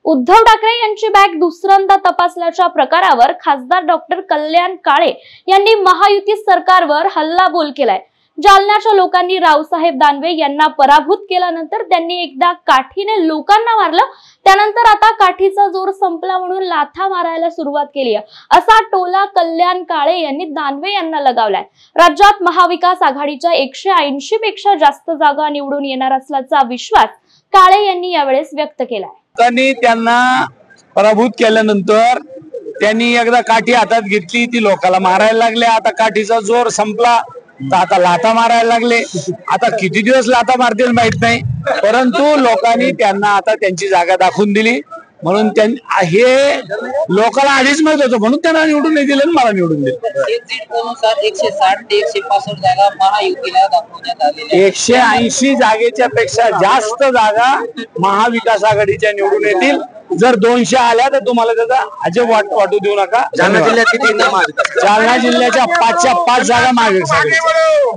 उद्धव ठाकरे यांची बॅग दुसऱ्यांदा तपासल्याच्या प्रकारावर खासदार डॉक्टर कल्याण काळे यांनी महायुती सरकारवर हल्लाबोल केलाय। जालन्याच्या लोकांनी रावसाहेब दानवे यांना पराभूत केल्यानंतर त्यांनी एकदा काठीने लोकांना मारलं, त्यानंतर आता काठीचा जोर संपला म्हणून लाथा मारायला सुरुवात केली आहे, असा टोला कल्याण काळे यांनी दानवे यांना लगावलाय। राज्यात महाविकास आघाडीच्या 180 पेक्षा जास्त जागा निवडून येणार असल्याचा विश्वास काळे यांनी यावेळेस व्यक्त केलाय। त्यांना पराभूत केल्यानंतर त्यांनी एकदा काठी हातात घेतली, ती लोकांना मारायला लागले। आता काठीचा जोर संपला तर आता लाथा मारायला लागले। आता किती दिवस लाथा मारतील माहित नाही, परंतु लोकांनी त्यांना आता त्यांची जागा दाखवून दिली। म्हणून हे लोकांना आधीच माहित होतं, म्हणून त्यांना निवडून नाही दिलं, मला निवडून दिलं। 160 ते 165 जागा महायुतीला दाखवण्यात आलेल्या 180 जागेच्या पेक्षा जास्त जागा महाविकास आघाडीच्या निवडून येतील। जर 200 आल्या तर तुम्हाला त्याचा अजब वाटू देऊ नका। जालना जिल्ह्यात किती? जालना जिल्ह्याच्या 5च्या 5 जागा महाविकास आघाडीच्या।